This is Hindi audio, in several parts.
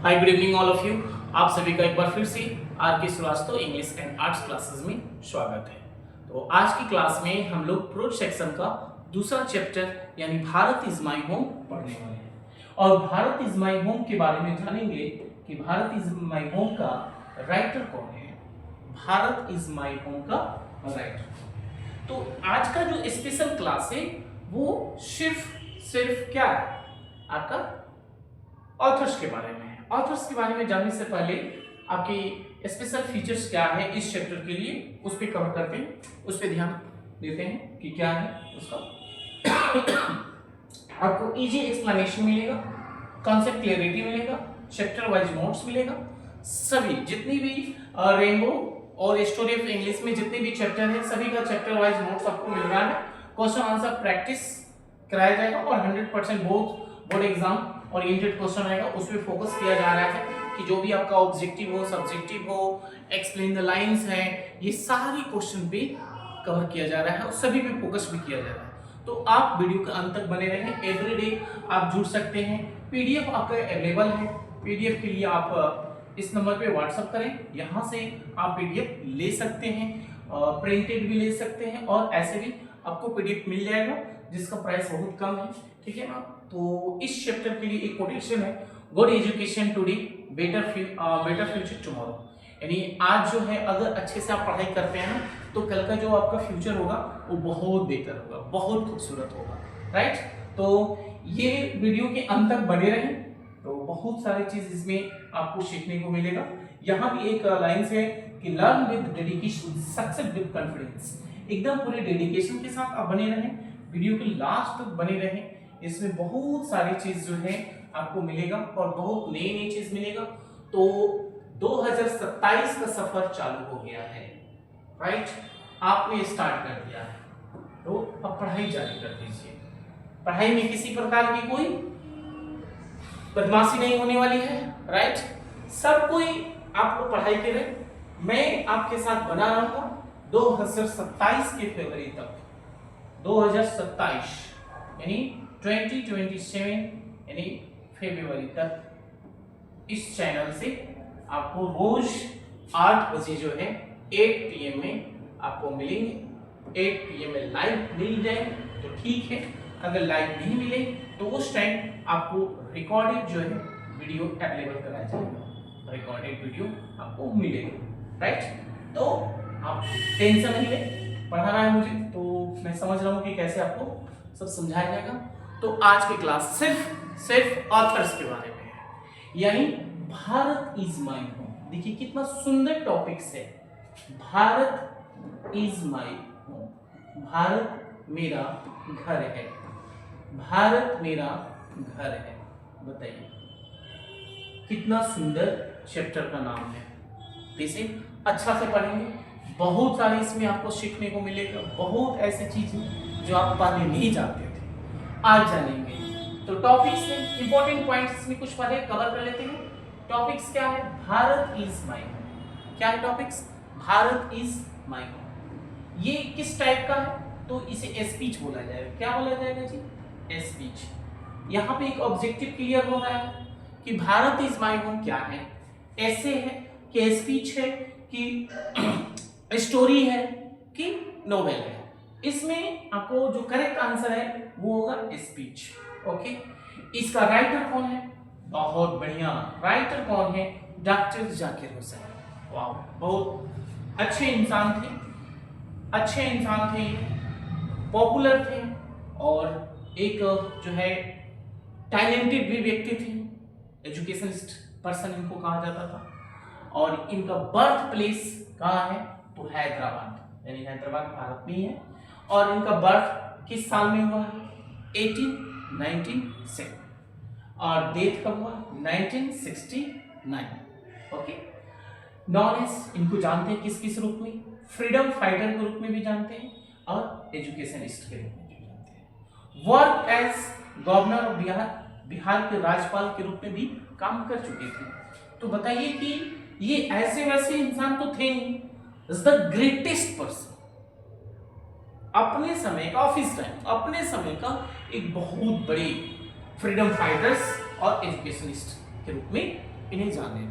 Hi good evening all of you. आप सभी का एक बार फिर से R K Srivastava English and arts classes में स्वागत है। तो आज की क्लास में हम लोग प्रोज सेक्शन का दूसरा चैप्टर यानी भारत इज माय होम पढ़ने वाले हैं और भारत इज माय होम के बारे में जानेंगे कि भारत इज माय होम का राइटर कौन है। भारत इज माय होम का राइटर। तो आज का जो स्पेशल क्लास है वो सिर्फ क्या है, आपका ऑथर्स के बारे में है। ऑथर्स के बारे में जानने से पहले आपकी स्पेशल फीचर्स क्या है इस चैप्टर के लिए उस पर कवर करते हैं, उस पर ध्यान देते हैं कि क्या है उसका। आपको इजी एक्सप्लेनेशन मिलेगा, कॉन्सेप्ट क्लियरिटी मिलेगा, चैप्टर वाइज नोट्स मिलेगा। सभी जितनी भी रेनबो और स्टोरी ऑफ इंग्लिश में जितने भी चैप्टर हैं सभी का चैप्टर वाइज नोट्स आपको मिल रहा है। क्वेश्चन आंसर प्रैक्टिस कराया जाएगा और 100% बोर्ड एग्जाम ओरिएंटेड क्वेश्चन रहेगा, उस पर फोकस किया जा रहा है कि जो भी आपका ऑब्जेक्टिव हो, सब्जेक्टिव हो, एक्सप्लेन द लाइंस है, ये सारी क्वेश्चन पे कवर किया जा रहा है और सभी पे फोकस भी किया जा रहा है। तो आप वीडियो के अंत तक बने रहें। एवरीडे आप जुड़ सकते हैं। पीडीएफ आपका अवेलेबल है। पीडीएफ के लिए आप इस नंबर पे व्हाट्सएप करें, यहाँ से आप पीडीएफ ले सकते हैं, प्रिंटेड भी ले सकते हैं और ऐसे भी आपको पीडीएफ मिल जाएगा जिसका प्राइस बहुत कम है, ठीक है ना। तो इस चैप्टर के लिए एक कोटेशन है, good education today better future tomorrow. यानी आज जो है अगर अच्छे से आप पढ़ाई करते हैं ना तो कल का जो आपका फ्यूचर होगा वो बहुत बेहतर होगा, बहुत खूबसूरत होगा, राइट। तो ये वीडियो के अंत तक बने रहें तो बहुत सारी चीज इसमें आपको सीखने को मिलेगा। यहाँ भी एक लाइन है कि learn with dedication success with confidence. एकदम पूरे डेडिकेशन के साथ आप बने रहें, वीडियो के लास्ट तक बने रहें। इसमें बहुत सारी चीज जो है आपको मिलेगा और बहुत नई चीज मिलेगा। तो 2027 का सफर चालू हो गया है, राइट। आपने स्टार्ट कर दिया है तो अब पढ़ाई जारी कर दीजिए। पढ़ाई में किसी प्रकार की कोई बदमाशी नहीं होने वाली है, राइट। सब कोई आपको पढ़ाई करे, मैं आपके साथ बना रहूंगा 2027 के फरवरी तक। 2027 यानी 2027 यानी फरवरी तक इस चैनल से आपको रोज 8 बजे जो है 8 PM में आपको मिलेंगे। 8 PM में लाइव मिल जाए तो ठीक है, अगर लाइव नहीं मिले तो उस टाइम आपको रिकॉर्डेड जो है वीडियो अवेलेबल कराया जाएगा, रिकॉर्डेड वीडियो आपको मिलेगा, राइट। तो आप टेंशन नहीं ले, पढ़ाना है मुझे तो मैं समझ रहा हूँ कि कैसे आपको सब समझाया जाएगा। तो आज की क्लास सिर्फ ऑथर्स के बारे में है, यानी भारत इज माय होम। देखिए कितना सुंदर टॉपिक्स है, Bharat is my home. Bharat मेरा घर है, भारत मेरा घर है। बताइए कितना सुंदर चैप्टर का नाम है। इसे अच्छा से पढ़ेंगे, बहुत सारे इसमें आपको सीखने को मिलेगा। बहुत ऐसी चीजें जो आप पहले नहीं जानते थे आज जानेंगे। तो टॉपिक्स है, इंपॉर्टेंट पॉइंट्स इसमें कुछ पहले कवर कर लेते हैं। टॉपिक्स क्या है? Bharat is my home. क्या है topics? Bharat is my home. ये किस टाइप का है? तो इसे स्पीच बोला जाएगा। क्या बोला जाएगा जी? स्पीच। यहाँ पे एक ऑब्जेक्टिव क्लियर हो रहा है कि भारत इज माय होम क्या है। ऐसे है कि स्पीच है कि स्टोरी है कि नोवेल है। इसमें आपको जो करेक्ट आंसर है वो होगा स्पीच। ओके, इसका राइटर कौन है? बहुत बढ़िया, राइटर कौन है? डॉक्टर जाकिर हुसैन। वाह, बहुत अच्छे इंसान थे, पॉपुलर थे और एक जो है टैलेंटेड भी व्यक्ति थे, एजुकेशनिस्ट पर्सन इनको कहा जाता था। और इनका बर्थ प्लेस कहाँ है? तो हैदराबाद, यानी हैदराबाद भारत में ही है। और इनका बर्थ किस साल में हुआ है? 1896 और डेथ कब हुआ? 1969। ओके, नॉन एज इनको जानते हैं किस रूप में? फ्रीडम फाइटर के रूप में भी जानते हैं और एजुकेशनिस्ट के रूप में भी जानते हैं। Work as governor of Bihar के राज्यपाल के रूप में भी काम कर चुके थे। तो बताइए कि ये ऐसे वैसे इंसान तो थे नहीं, इज द ग्रेटेस्ट पर्सन। अपने समय का ऑफिस टाइम, अपने समय का एक बहुत बड़े फ्रीडम फाइटर्स और एजुकेशनिस्ट के रूप में इन्हें जाने,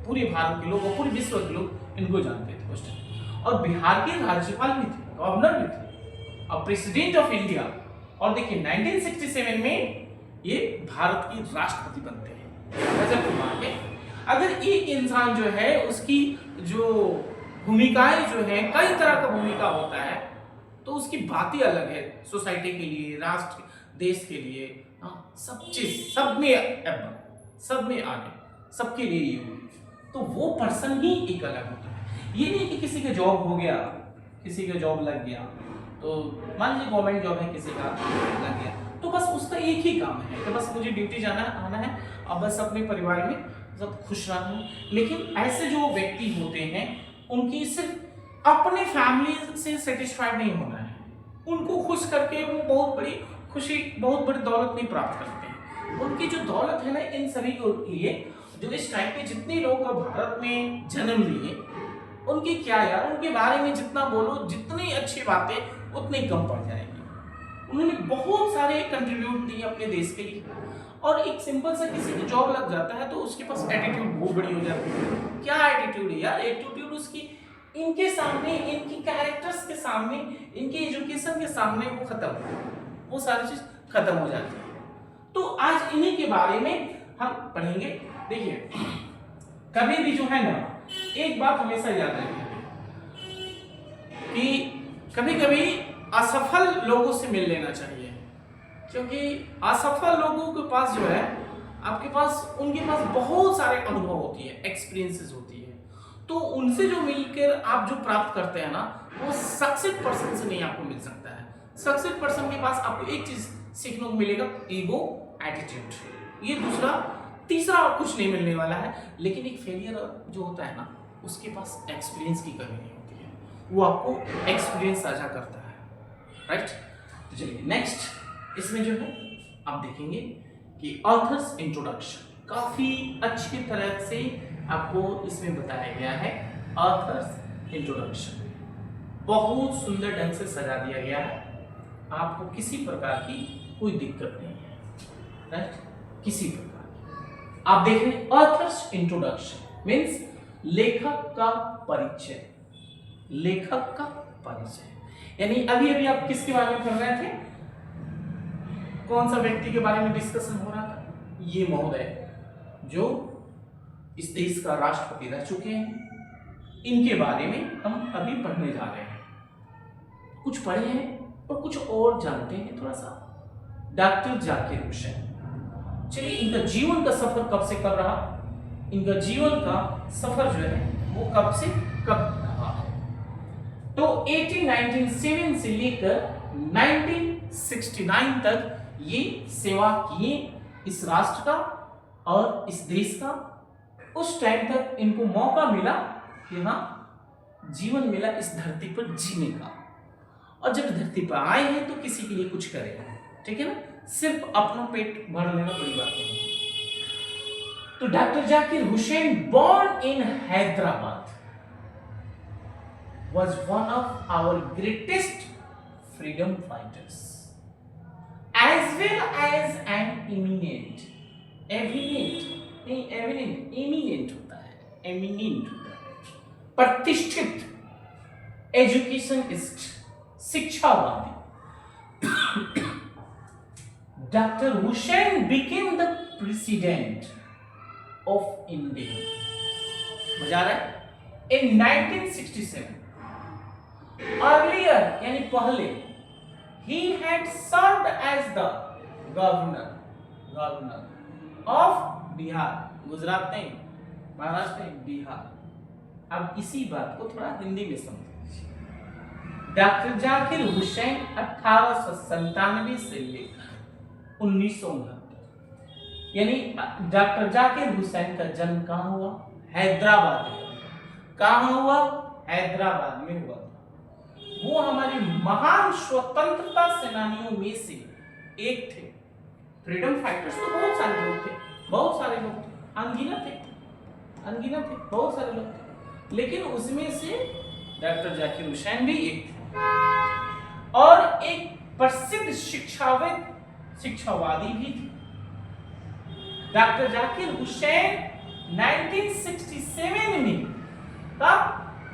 पूरे भारत के लोग और पूरे विश्व के लोग इनको जानते थे उस टाइम। और बिहार के राज्यपाल भी थे, गवर्नर भी थे और प्रेसिडेंट ऑफ इंडिया। और देखिए 1967 में ये भारत के राष्ट्रपति बनते हैं। गजब की बात है। अगर एक इंसान जो है उसकी जो भूमिकाएं जो है, कई तरह का भूमिका होता है, तो उसकी बात ही अलग है। सोसाइटी के लिए, राष्ट्र, देश के लिए, सब चीज, सब में आगे, सबके लिए ये हो, तो वो पर्सन ही एक अलग होता है। ये नहीं कि किसी का जॉब हो गया, किसी का जॉब लग गया, तो मान लीजिए गवर्नमेंट जॉब है, किसी का लग गया, तो बस उसका एक ही काम है कि बस मुझे ड्यूटी जाना आना है और बस अपने परिवार में सब खुश रहना है। लेकिन ऐसे जो व्यक्ति होते हैं उनकी सिर्फ अपने फैमिली से सेटिस्फाइड नहीं होना है, उनको खुश करके वो बहुत बड़ी खुशी, बहुत बड़ी दौलत नहीं प्राप्त करते हैं। उनकी जो दौलत है ना, इन सभी के लिए जो इस टाइप के जितने लोग भारत में जन्म लिए, उनकी क्या यार, उनके बारे में जितना बोलो, जितनी अच्छी बातें उतनी कम पड़ जाएगी। उन्होंने बहुत सारे कंट्रीब्यूट दिए अपने देश के लिए। और एक सिंपल सा किसी की जॉब लग जाता है तो उसके पास एटीट्यूड बहुत बड़ी हो जाती है। क्या एटीट्यूड है यार? एटीट्यूड उसकी, इनके सामने, इनकी कैरेक्टर्स के सामने, इनकी एजुकेशन के सामने वो खत्म, वो सारी चीज खत्म हो जाती है। तो आज इन्हीं के बारे में हम पढ़ेंगे। देखिए, कभी भी जो है ना, एक बात हमेशा याद रखिए कि कभी कभी असफल लोगों से मिल लेना चाहिए, क्योंकि असफल लोगों के पास जो है, आपके पास, उनके पास बहुत सारे अनुभव होती है, एक्सपीरियंसेस होती है, तो उनसे जो मिलकर आप जो प्राप्त करते हैं ना, वो सक्सेस पर्सन से नहीं आपको मिल सकता है। सक्सेस पर्सन के पास आपको एक चीज सीखने को मिलेगा, ईगो, एटीट्यूड, ये दूसरा, तीसरा और कुछ नहीं मिलने वाला है। लेकिन एक फेलियर जो होता है ना, उसके पास एक्सपीरियंस की कमी नहीं होती है, वो आपको एक्सपीरियंस साझा करता है, राइट। तो चलिए नेक्स्ट, इसमें जो है आप देखेंगे कि ऑथर्स इंट्रोडक्शन काफी अच्छी तरह से आपको इसमें बताया गया है। ऑथर्स इंट्रोडक्शन बहुत सुंदर ढंग से सजा दिया गया है, आपको किसी प्रकार की कोई दिक्कत नहीं है, राइट, किसी प्रकार की। आप देख रहे हैं ऑथर्स इंट्रोडक्शन मींस लेखक का परिचय, लेखक का परिचय। यानी अभी अभी आप किसके बारे में पढ़ रहे थे? कौन सा व्यक्ति के बारे में डिस्कशन हो रहा था? ये महोदय जो इस देश का राष्ट्रपति रह चुके हैं, इनके बारे में हम अभी पढ़ने जा रहे हैं। कुछ पढ़े हैं और कुछ और जानते हैं थोड़ा सा। डॉक्टर जाकिर हुसैन, चलिए इनका जीवन का सफर कब से कब रहा, इनका जीवन का सफर जो है वो कब से कब रहा है? तो 1897 से लेकर 1969 तक ये सेवा किए इस राष्ट्र का और इस देश का। उस टाइम तक इनको मौका मिला कि हाँ, जीवन मिला इस धरती पर जीने का, और जब धरती पर आए हैं तो किसी के लिए कुछ करें, ठीक है ना, सिर्फ अपना पेट भर लेना बड़ी बात नहीं। तो doctor Zakir Hussain born in Hyderabad was one of our greatest freedom fighters as well as an eminent होता है, eminent होता है, प्रतिष्ठित educationist, शिक्षावादी। Dr. Hussain became the president of India, मजा आ रहा है, in 1967. Earlier, यानी पहले, he had served as the governor of Bihar, Gujarat नहीं, महाराष्ट्र नहीं, बिहार। अब इसी बात को थोड़ा हिंदी में समझिए। डॉक्टर जाकिर हुसैन 1897 से लेकर 1969, यानी डॉक्टर जाकिर हुसैन का जन्म कहाँ हुआ? हैदराबाद में। कहाँ हुआ? हैदराबाद में हुआ था। वो हमारे महान स्वतंत्रता सेनानियों में से एक थे। फ्रीडम फाइटर्स तो बहुत सारे लोग थे, बहुत सारे लोग थे, अनगिनत थे, बहुत सारे लोग थे, लेकिन उसमें से डॉक्टर जाकिर हुसैन भी एक थे। और एक प्रसिद्ध शिक्षावादी भी थे। डॉक्टर जाकिर हुसैन 1967 में, तब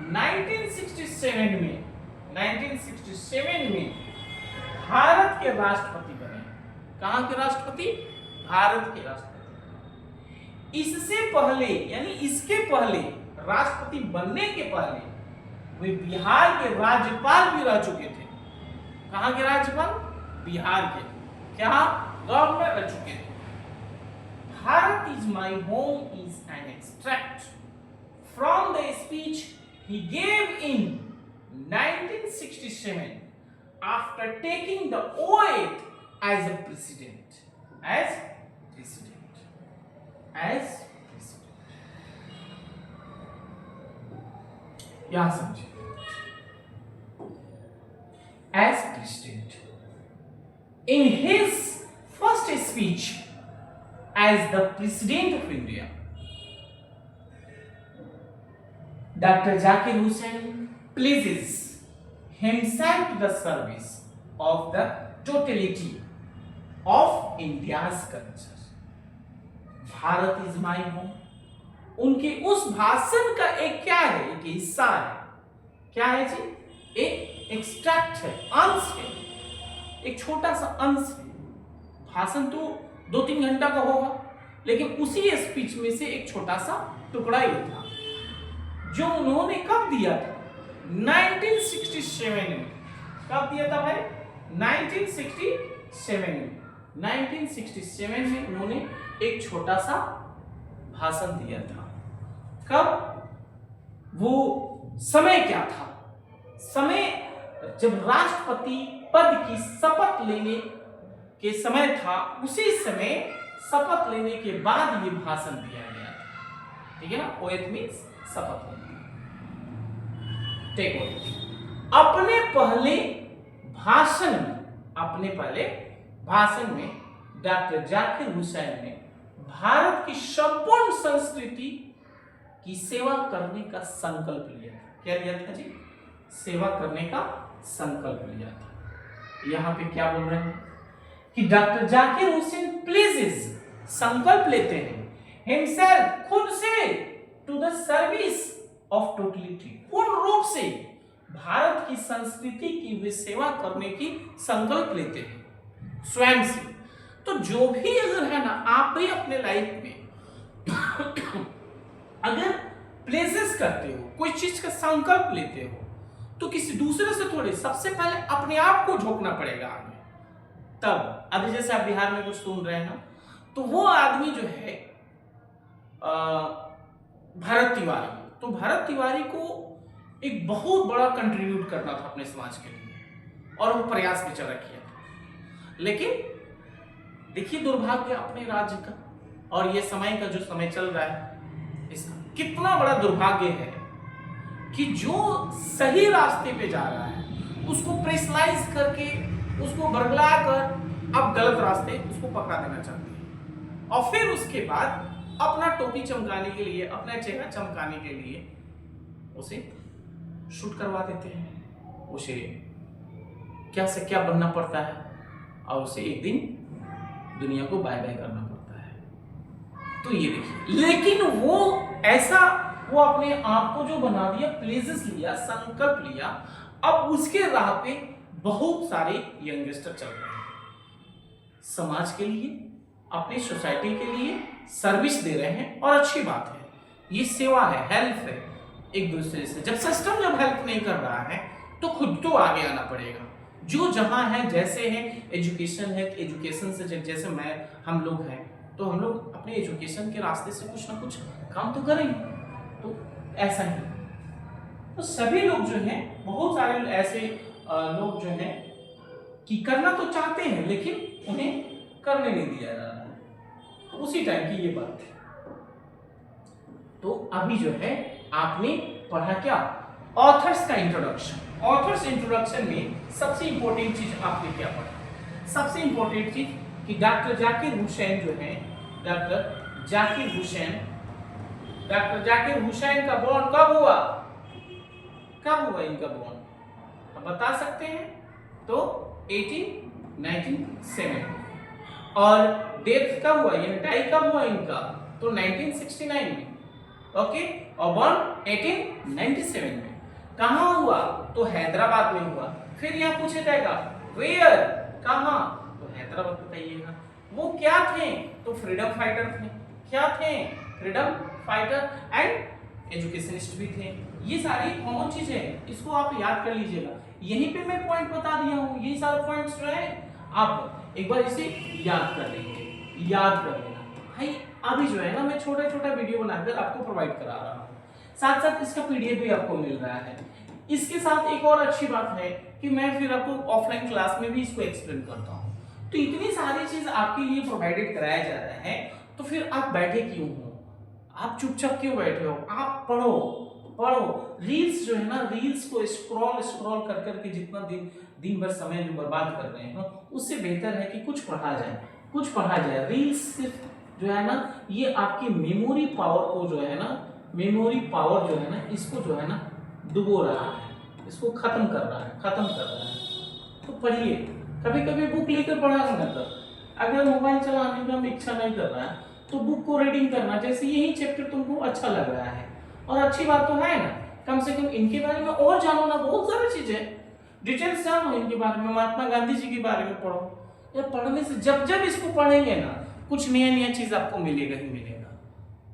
1967 में भारत के राष्ट्रपति बने। कहां के राष्ट्रपति? भारत के राष्ट्रपति। इससे पहले यानी इसके पहले राष्ट्रपति बनने के पहले वे बिहार के राज्यपाल भी रह चुके थे। कहां के राज्यपाल? बिहार के। क्या? गवर्नर रह चुके थे। Bharat is my home is an extract from the speech he gave in 1967 after taking the oath as a president. यहां समझिए, as president. In his first speech as the president of India, Dr. Zakir Hussain places himself to the service of the totality of India's culture. Bharat is my home, उनके उस भाषण का एक क्या है? एक हिस्सा है। क्या है जी? एक एक्सट्रैक्ट है, अंश है, एक छोटा सा अंश है। भाषण तो 2-3 घंटा का होगा, लेकिन उसी स्पीच में से एक छोटा सा टुकड़ा ही था जो उन्होंने कब दिया था? 1967 में। कब दिया था भाई? 1967 में। 1967 में उन्होंने एक छोटा सा भाषण दिया था। कब? वो समय क्या था? समय जब राष्ट्रपति पद की शपथ लेने के समय था, उसी समय शपथ लेने के बाद ये भाषण दिया गया था। ठीक है ना? ओएथ मींस शपथ लेना। टेक ओएथ। अपने पहले भाषण में डॉक्टर जाकिर हुसैन ने भारत की संपूर्ण संस्कृति की सेवा करने का संकल्प लिया था। क्या लिया था जी? सेवा करने का संकल्प लिया था। यहां पे क्या बोल रहे हैं कि डॉक्टर जाकिर हुसैन प्लीजेस, संकल्प लेते हैं, हिमसेल्फ, खुद से, to the service of totality, पूर्ण रूप से भारत की संस्कृति की वे सेवा करने की संकल्प लेते हैं स्वयं से। तो जो भी अगर है ना, आप भी अपने लाइफ में अगर प्लेसेस करते हो, कोई चीज का संकल्प लेते हो, तो किसी दूसरे से थोड़े, सबसे पहले अपने आप को झोंकना पड़ेगा आगे। तब अभी जैसे आप बिहार में कुछ सुन रहे हैं ना, तो वो आदमी जो है भरत तिवारी, तो भरत तिवारी को एक बहुत बड़ा कंट्रीब्यूट करना था अपने समाज के लिए, और वो प्रयास बेचारा किया था। लेकिन देखिए दुर्भाग्य अपने राज्य का, और ये समय का जो समय चल रहा है, इसका कितना बड़ा दुर्भाग्य है कि जो सही रास्ते पे जा रहा है उसको प्रेशराइज करके, उसको बरगला कर अब गलत रास्ते उसको पकड़ा देना चाहते हैं, और फिर उसके बाद अपना टोपी चमकाने के लिए, अपना चेहरा चमकाने के लिए उसे शूट करवा देते हैं। उसे क्या से क्या बनना पड़ता है, और उसे एक दिन दुनिया को बाय बाय करना पड़ता है। तो ये देखिए, लेकिन वो ऐसा, वो अपने आप को जो बना दिया, प्लेसेस लिया, संकल्प लिया, अब उसके राह पे बहुत सारे यंगस्टर चल रहे हैं, समाज के लिए, अपनी सोसाइटी के लिए सर्विस दे रहे हैं, और अच्छी बात है, ये सेवा है, हेल्प है एक दूसरे से। जब सिस्टम जब हेल्प नहीं कर रहा है तो खुद तो आगे आना पड़ेगा। जो जहां है, जैसे है, एजुकेशन है, एजुकेशन से जैसे हम लोग हैं, तो हम लोग अपने एजुकेशन के रास्ते से कुछ ना कुछ काम तो करेंगे। तो ऐसा ही तो सभी लोग जो हैं, बहुत सारे ऐसे लोग जो हैं कि करना तो चाहते हैं, लेकिन उन्हें करने नहीं दिया जा रहा है। उसी टाइम की ये बात है। तो अभी जो है आपने पढ़ा क्या? ऑथर्स का इंट्रोडक्शन। ऑथर्स इंट्रोडक्शन में सबसे इंपॉर्टेंट चीज आपने क्या पढ़ा? सबसे इंपॉर्टेंट चीज कि डॉक्टर जाकिर हुसैन जो है, डॉक्टर जाकिर हुसैन का बॉर्न कब हुआ? कब हुआ इनका बॉर्न? आप बता सकते हैं? तो 1897। और डेथ कब हुआ, यानी डाई कब हुआ इनका? तो 1969 में, ओके, और बॉर्न 1897 में। कहाँ हुआ? तो हैदराबाद में हुआ। फिर यहाँ पूछे जाएगा वेयर, कहाँ? तो हैदराबाद बताइएगा। वो क्या थे? तो फ्रीडम फाइटर थे। क्या थे? फ्रीडम फाइटर एंड एजुकेशनिस्ट भी थे। ये सारी कॉमन चीजें हैं, इसको आप याद कर लीजिएगा। यहीं पे मैं पॉइंट बता दिया हूँ, ये सारे पॉइंट्स जो है आप एक बार इसे याद कर लीजिए, याद कर लेना भाई। अभी जो है ना मैं छोटा छोटा वीडियो बनाकर आपको प्रोवाइड करा रहा हूँ, साथ साथ इसका पीडीएफ भी आपको मिल रहा है। इसके साथ एक और अच्छी बात है कि मैं फिर आपको ऑफलाइन क्लास में भी इसको एक्सप्लेन करता हूँ। तो इतनी सारी चीज आपके लिए प्रोवाइडेड कराया जा रहा है, तो फिर आप बैठे क्यों हो? आप चुपचाप क्यों बैठे हो? आप पढ़ो पढ़ो। रील्स जो है ना, रील्स को स्क्रॉल स्क्रॉल कर करके जितना दिन भर समय जो बर्बाद कर रहे हो, उससे बेहतर है कि कुछ पढ़ा जाए, कुछ पढ़ा जाए। रील्स सिर्फ जो है ना, ये आपकी मेमोरी पावर को जो है ना, मेमोरी पावर जो है ना, इसको जो है ना डुबो रहा है, इसको खत्म कर रहा है, खत्म कर रहा है। तो पढ़िए, कभी कभी बुक लेकर पढ़ा करना। अगर मोबाइल चलाने का इच्छा नहीं कर रहा है तो बुक को रीडिंग करना, जैसे यही चैप्टर तुमको अच्छा लग रहा है और अच्छी बात तो है ना, कम से कम इनके बारे में और जानो ना। बहुत सारी चीजें डिटेल्स जानो इनके बारे में, महात्मा गांधी जी के बारे में पढ़ो। या पढ़ने से जब जब इसको पढ़ेंगे ना, कुछ नया नया चीज आपको मिलेगा ही मिलेगा।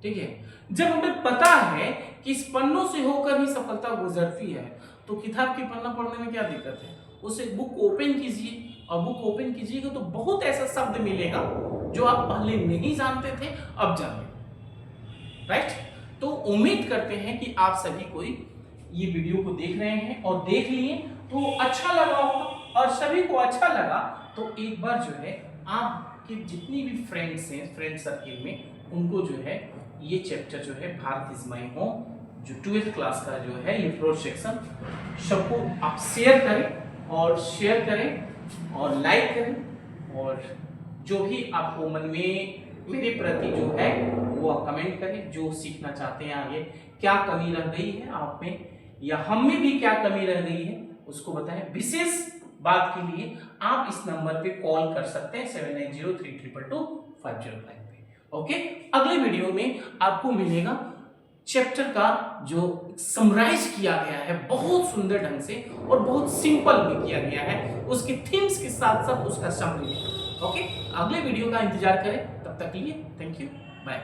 ठीक है, जब हमें पता है कि इस पन्नों से होकर ही सफलता गुजरती है, तो किताब की पन्ना पढ़ने में क्या दिक्कत है? उसे बुक ओपन कीजिए, और बुक ओपन कीजिएगा तो बहुत ऐसा शब्द मिलेगा जो आप पहले नहीं जानते थे, अब जानते। राइट? तो उम्मीद करते हैं कि आप सभी कोई ये वीडियो को देख रहे हैं और देख लिए तो अच्छा लगा होगा, और सभी को अच्छा लगा तो एक बार जो है आपके जितनी भी फ्रेंड्स हैं फ्रेंड सर्किल में, उनको जो है ये चैप्टर जो है भारत इज माय होम, जो 12th क्लास का जो है ये फोर्थ सेक्शन, सबको आप शेयर करें और शेयर करें और लाइक करें, और जो भी आपको मन में मेरे प्रति जो है वो कमेंट करें। जो सीखना चाहते हैं आगे, क्या कमी रह गई है आप में या हम में भी क्या कमी रह गई है, उसको बताएं। विशेष बात के लिए आप इस नंबर पे कॉल कर सकते हैं 7903222505 पे। ओके, अगले वीडियो में आपको मिलेगा चैप्टर का जो समराइज किया गया है बहुत सुंदर ढंग से और बहुत सिंपल भी किया गया है, उसके थीम्स के साथ साथ उसका समरी। ओके, अगले वीडियो का इंतजार करें, तब तक के लिए थैंक यू, बाय।